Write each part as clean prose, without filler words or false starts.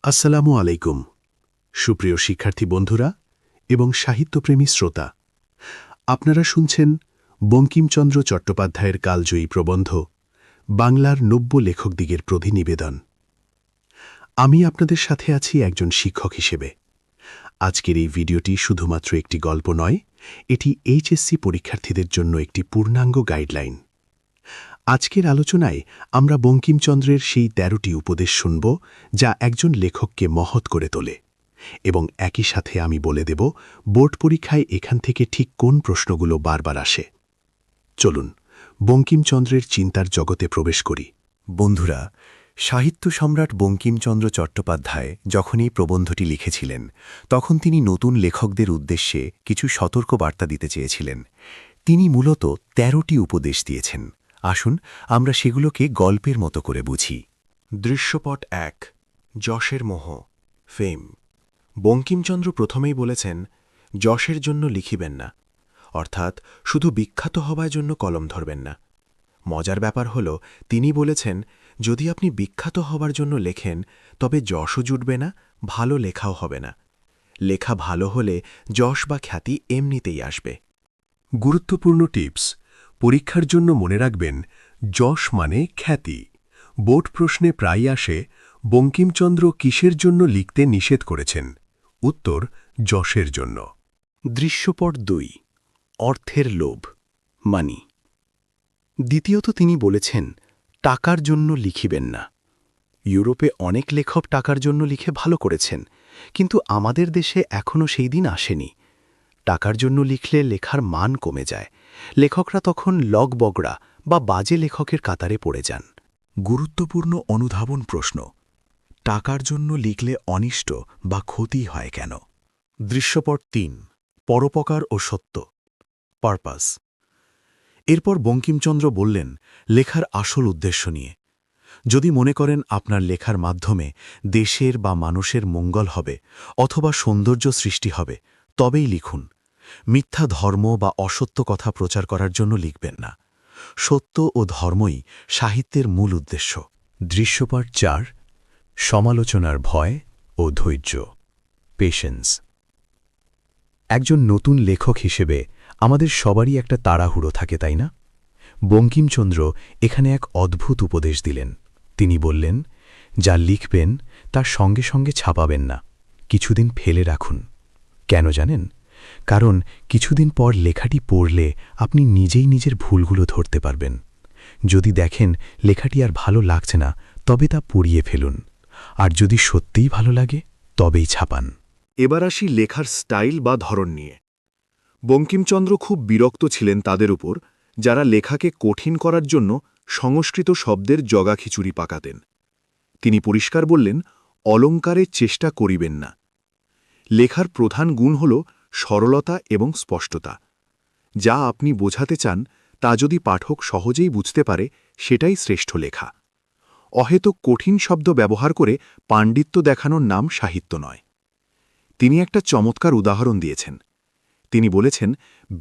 আসসালামু আলাইকুম সুপ্রিয় শিক্ষার্থী বন্ধুরা এবং সাহিত্যপ্রেমী শ্রোতা, আপনারা শুনছেন বঙ্কিমচন্দ্র চট্টোপাধ্যায়ের কালজয়ী প্রবন্ধ বাংলার নব্য লেখকদিগের প্রতিনিবেদন। আমি আপনাদের সাথে আছি একজন শিক্ষক হিসেবে। আজকের এই ভিডিওটি শুধুমাত্র একটি গল্প নয়, এটি এইচএসসি পরীক্ষার্থীদের জন্য একটি পূর্ণাঙ্গ গাইডলাইন। আজকের আলোচনায় আমরা বঙ্কিমচন্দ্রের সেই ১৩টি উপদেশ শুনব যা একজন লেখককে মহৎ করে তোলে, এবং একই সাথে আমি বলে দেব বোর্ড পরীক্ষায় এখান থেকে ঠিক কোন প্রশ্নগুলো বারবার আসে। চলুন বঙ্কিমচন্দ্রের চিন্তার জগতে প্রবেশ করি। বন্ধুরা, সাহিত্য সম্রাট বঙ্কিমচন্দ্র চট্টোপাধ্যায় যখন এই প্রবন্ধটি লিখেছিলেন, তখন তিনি নতুন লেখকদের উদ্দেশ্যে কিছু সতর্ক বার্তা দিতে চেয়েছিলেন। তিনি মূলত ১৩টি উপদেশ দিয়েছেন। আসুন আমরা সেগুলোকে গল্পের মতো করে বুঝি। দৃশ্যপট ১, যশের মোহ, ফেম। বঙ্কিমচন্দ্র প্রথমেই বলেছেন, যশের জন্য লিখিবেন না, অর্থাৎ শুধু বিখ্যাত হবার জন্য কলম ধরবেন না। মজার ব্যাপার হল, তিনি বলেছেন, যদি আপনি বিখ্যাত হবার জন্য লেখেন তবে যশও জুটবে না, ভালো লেখাও হবে না। লেখা ভালো হলে যশ বা খ্যাতি এমনিতেই আসবে। গুরুত্বপূর্ণ টিপস। পরীক্ষার জন্য মনে রাখবেন, যশ মানে খ্যাতি। বোর্ড প্রশ্নে প্রায়ই আসে, বঙ্কিমচন্দ্র কিসের জন্য লিখতে নিষেধ করেছেন? উত্তর, যশের জন্য। দৃশ্যপট ২, অর্থের লোভ, মানি। দ্বিতীয়ত তিনি বলেছেন, টাকার জন্য লিখিবেন না। ইউরোপে অনেক লেখক টাকার জন্য লিখে ভালো করেছেন, কিন্তু আমাদের দেশে এখনও সেই দিন আসেনি। টাকার জন্য লিখলে লেখার মান কমে যায়। লেখকরা তখন লগবগড়া বা বাজে লেখকের কাতারে পড়ে যান। গুরুত্বপূর্ণ অনুধাবন প্রশ্ন: টাকার জন্য লিখলে অনিষ্ট বা ক্ষতি হয় কেন? দৃশ্যপট ৩, পরোপকার ও সত্য, পারপাস। এরপর বঙ্কিমচন্দ্র বললেন লেখার আসল উদ্দেশ্য নিয়ে। যদি মনে করেন আপনার লেখার মাধ্যমে দেশের বা মানুষের মঙ্গল হবে অথবা সৌন্দর্য সৃষ্টি হবে, তবেই লিখুন। মিথ্যা ধর্ম বা অসত্য কথা প্রচার করার জন্য লিখবেন না। সত্য ও ধর্মই সাহিত্যের মূল উদ্দেশ্য। দৃশ্যপট ৪, সমালোচনার ভয় ও ধৈর্য, পেশেন্স। একজন নতুন লেখক হিসেবে আমাদের সবারই একটা তাড়াহুড়ো থাকে, তাই না? বঙ্কিমচন্দ্র এখানে এক অদ্ভুত উপদেশ দিলেন। তিনি বললেন, যা লিখবেন তার সঙ্গে সঙ্গে ছাপাবেন না, কিছুদিন ফেলে রাখুন। কেন জানেন? কারণ কিছুদিন পর লেখাটি পড়লে আপনি নিজেই নিজের ভুলগুলো ধরতে পারবেন। যদি দেখেন লেখাটি আর ভালো লাগছে না, তবে তা পুড়িয়ে ফেলুন। আর যদি সত্যিই ভালো লাগে, তবেই ছাপান। এবার আসি লেখার স্টাইল বা ধরন নিয়ে। বঙ্কিমচন্দ্র খুব বিরক্ত ছিলেন তাদের উপর যারা লেখাকে কঠিন করার জন্য সংস্কৃত শব্দের জগাখিচুড়ি পাকাতেন। তিনি পরিষ্কার বললেন, অলঙ্কারের চেষ্টা করিবেন না। লেখার প্রধান গুণ হল সরলতা এবং স্পষ্টতা। যা আপনি বোঝাতে চান তা যদি পাঠক সহজেই বুঝতে পারে, সেটাই শ্রেষ্ঠ লেখা। অহেতুক কঠিন শব্দ ব্যবহার করে পাণ্ডিত্য দেখানোর নাম সাহিত্য নয়। তিনি একটা চমৎকার উদাহরণ দিয়েছেন। তিনি বলেছেন,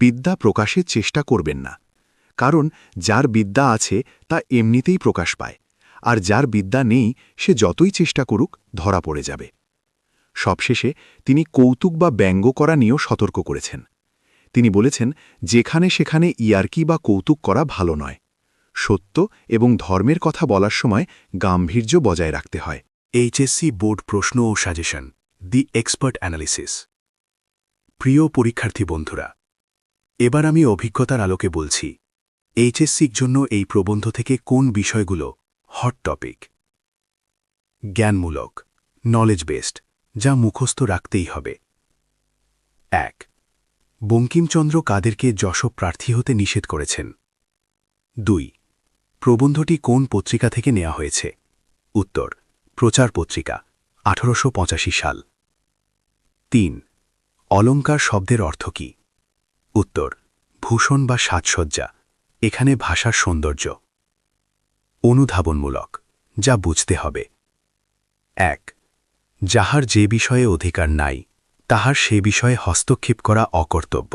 বিদ্যা প্রকাশের চেষ্টা করবেন না, কারণ যার বিদ্যা আছে তা এমনিতেই প্রকাশ পায়, আর যার বিদ্যা নেই সে যতই চেষ্টা করুক ধরা পড়ে যাবে। সবশেষে তিনি কৌতুক বা ব্যঙ্গ করা নিয়েও সতর্ক করেছেন। তিনি বলেছেন, যেখানে সেখানে ইয়ার্কি বা কৌতুক করা ভালো নয়। সত্য এবং ধর্মের কথা বলার সময় গাম্ভীর্য বজায় রাখতে হয়। এইচএসসি বোর্ড প্রশ্ন ও সাজেশন, দি এক্সপার্ট অ্যানালিসিস। প্রিয় পরীক্ষার্থী বন্ধুরা, এবার আমি অভিজ্ঞতার আলোকে বলছি, এইচএসসির জন্য এই প্রবন্ধ থেকে কোন বিষয়গুলো হট টপিক। জ্ঞানমূলক, নলেজ বেসড, যা মুখস্থ রাখতেই হবে। ১. বঙ্কিমচন্দ্র কাদেরকে যশব প্রার্থী হতে নিষেধ করেছেন? ২. প্রবন্ধটি কোন পত্রিকা থেকে নেওয়া হয়েছে? উত্তর, প্রচার পত্রিকা, 1885 সাল। ৩. অলঙ্কার শব্দের অর্থ কী? উত্তর, ভূষণ বা সাজসজ্জা, এখানে ভাষার সৌন্দর্য। অনুধাবনমূলক, যা বুঝতে হবে। ১. যাহার যে বিষয়ে অধিকার নাই, তাহার সে বিষয়ে হস্তক্ষেপ করা অকর্তব্য।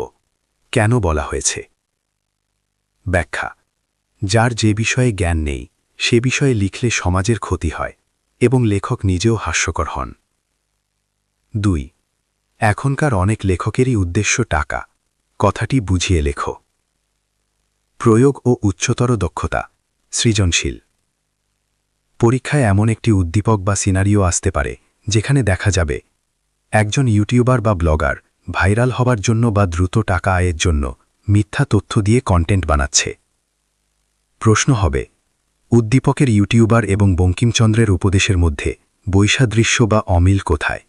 কেন বলা হয়েছে? ব্যাখ্যা: যার যে বিষয়ে জ্ঞান নেই, সে বিষয়ে লিখলে সমাজের ক্ষতি হয় এবং লেখক নিজেও হাস্যকর হন। 2 এখনকার অনেক লেখকেরই উদ্দেশ্য টাকা, কথাটি বুঝিয়ে লেখো। প্রয়োগ ও উচ্চতর দক্ষতা, সৃজনশীল। পরীক্ষায় এমন একটি উদ্দীপক বা সিনারিও আসতে পারে যেখানে দেখা যাবে একজন ইউটিউবার বা ব্লগার ভাইরাল হবার জন্য বা দ্রুত টাকা আয়ের জন্য মিথ্যা তথ্য দিয়ে কন্টেন্ট বানাচ্ছে। প্রশ্ন হবে, উদ্দীপকের ইউটিউবার এবং বঙ্কিমচন্দ্রের উপদেশের মধ্যে বৈসাদৃশ্য বা অমিল কোথায়?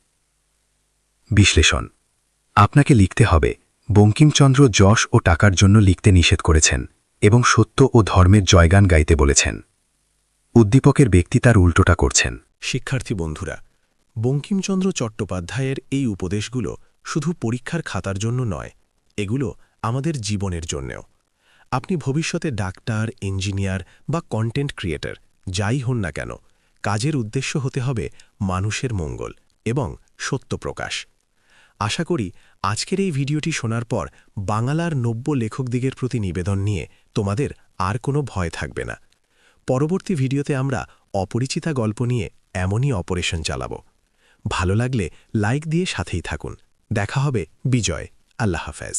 বিশ্লেষণ। আপনাকে লিখতে হবে, বঙ্কিমচন্দ্র যশ ও টাকার জন্য লিখতে নিষেধ করেছেন এবং সত্য ও ধর্মের জয়গান গাইতে বলেছেন। উদ্দীপকের ব্যক্তি তার উল্টোটা করছেন। শিক্ষার্থী বন্ধুরা, বঙ্কিমচন্দ্র চট্টোপাধ্যায়ের এই উপদেশগুলো শুধু পরীক্ষার খাতার জন্য নয়, এগুলো আমাদের জীবনের জন্যেও। আপনি ভবিষ্যতে ডাক্তার, ইঞ্জিনিয়ার বা কন্টেন্ট ক্রিয়েটর যাই হন না কেন, কাজের উদ্দেশ্য হতে হবে মানুষের মঙ্গল এবং সত্য প্রকাশ। আশা করি আজকের এই ভিডিওটি শোনার পর বাংলার ৯০ লেখকদিগের প্রতি নিবেদন নিয়ে তোমাদের আর কোনো ভয় থাকবে না। পরবর্তী ভিডিওতে আমরা অপরিচিতা গল্প নিয়ে এমনই অপারেশন চালাব। ভালো লাগলে লাইক দিয়ে সাথেই থাকুন। দেখা হবে বিজয়। আল্লাহ হাফেজ।